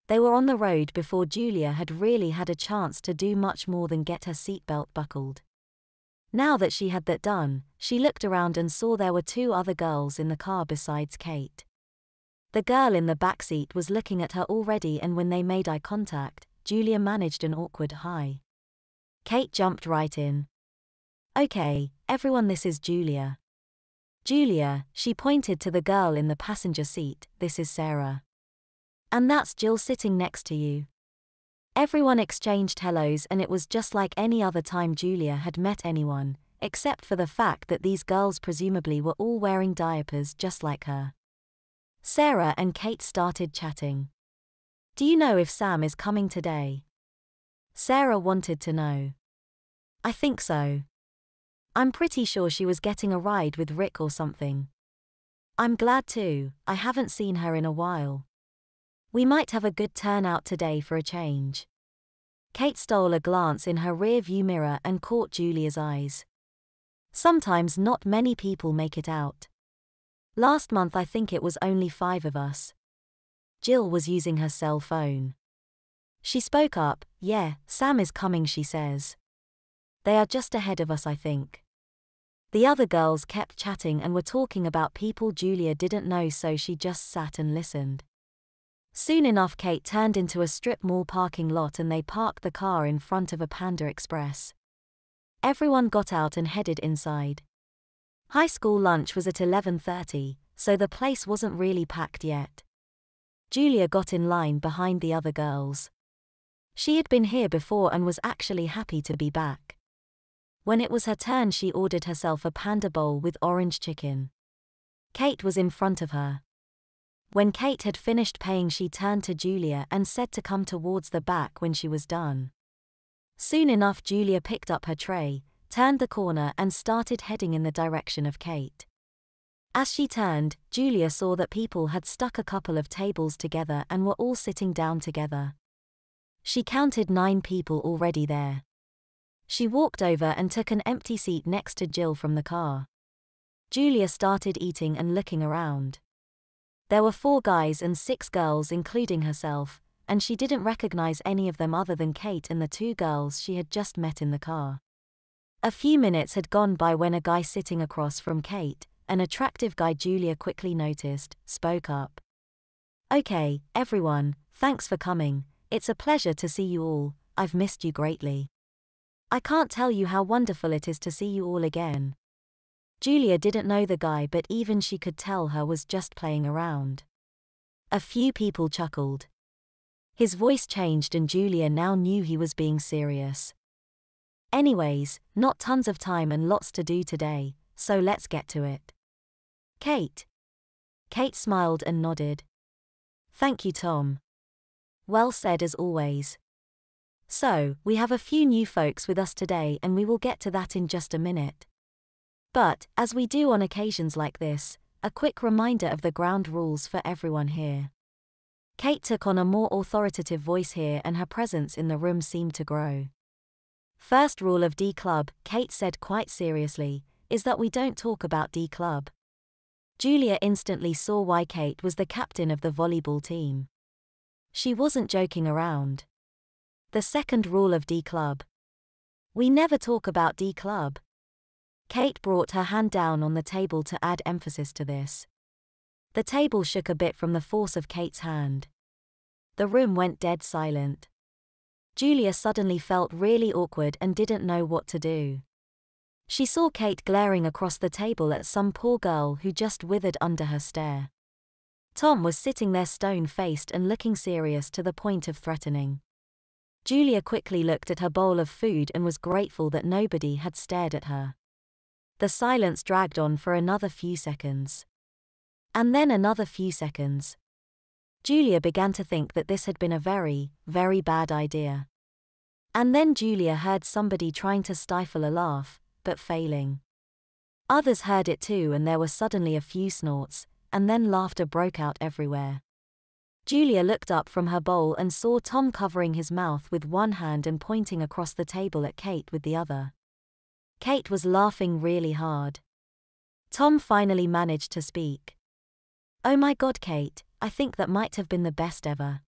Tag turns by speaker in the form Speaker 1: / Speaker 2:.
Speaker 1: They were on the road before Julia had really had a chance to do much more than get her seatbelt buckled. Now that she had that done, she looked around and saw there were 2 other girls in the car besides Kate. The girl in the backseat was looking at her already, and when they made eye contact, Julia managed an awkward hi. Kate jumped right in. "Okay, everyone, this is Julia." "Julia," she pointed to the girl in the passenger seat, "this is Sarah. And that's Jill sitting next to you." Everyone exchanged hellos, and it was just like any other time Julia had met anyone, except for the fact that these girls presumably were all wearing diapers just like her. Sarah and Kate started chatting. "Do you know if Sam is coming today?" Sarah wanted to know. "I think so. I'm pretty sure she was getting a ride with Rick or something." "I'm glad too, I haven't seen her in a while. We might have a good turnout today for a change." Kate stole a glance in her rear-view mirror and caught Julia's eyes. "Sometimes not many people make it out. Last month I think it was only 5 of us." Jill was using her cell phone. She spoke up. "Yeah, Sam is coming," she says. "They are just ahead of us, I think." The other girls kept chatting and were talking about people Julia didn't know, so she just sat and listened. Soon enough Kate turned into a strip mall parking lot and they parked the car in front of a Panda Express. Everyone got out and headed inside. High school lunch was at 11:30, so the place wasn't really packed yet. Julia got in line behind the other girls. She had been here before and was actually happy to be back. When it was her turn, she ordered herself a panda bowl with orange chicken. Kate was in front of her. When Kate had finished paying, she turned to Julia and said to come towards the back when she was done. Soon enough Julia picked up her tray, turned the corner and started heading in the direction of Kate. As she turned, Julia saw that people had stuck a couple of tables together and were all sitting down together. She counted 9 people already there. She walked over and took an empty seat next to Jill from the car. Julia started eating and looking around. There were 4 guys and 6 girls including herself, and she didn't recognize any of them other than Kate and the 2 girls she had just met in the car. A few minutes had gone by when a guy sitting across from Kate, an attractive guy Julia quickly noticed, spoke up. "Okay, everyone, thanks for coming. It's a pleasure to see you all. I've missed you greatly. I can't tell you how wonderful it is to see you all again." Julia didn't know the guy, but even she could tell her was just playing around. A few people chuckled. His voice changed and Julia now knew he was being serious. "Anyways, not tons of time and lots to do today, so let's get to it." "Kate." Kate smiled and nodded. "Thank you, Tom." "Well said as always." "So, we have a few new folks with us today and we will get to that in just a minute. But, as we do on occasions like this, a quick reminder of the ground rules for everyone here." Kate took on a more authoritative voice here and her presence in the room seemed to grow. "First rule of D Club," Kate said quite seriously, "is that we don't talk about D Club." Julia instantly saw why Kate was the captain of the volleyball team. She wasn't joking around. The second rule of D Club. "We never talk about D Club." Kate brought her hand down on the table to add emphasis to this. The table shook a bit from the force of Kate's hand. The room went dead silent. Julia suddenly felt really awkward and didn't know what to do. She saw Kate glaring across the table at some poor girl who just withered under her stare. Tom was sitting there stone-faced and looking serious to the point of threatening. Julia quickly looked at her bowl of food and was grateful that nobody had stared at her. The silence dragged on for another few seconds. And then another few seconds. Julia began to think that this had been a very, very bad idea. And then Julia heard somebody trying to stifle a laugh, but failing. Others heard it too, and there were suddenly a few snorts, and then laughter broke out everywhere. Julia looked up from her bowl and saw Tom covering his mouth with one hand and pointing across the table at Kate with the other. Kate was laughing really hard. Tom finally managed to speak. "Oh my God, Kate, I think that might have been the best ever."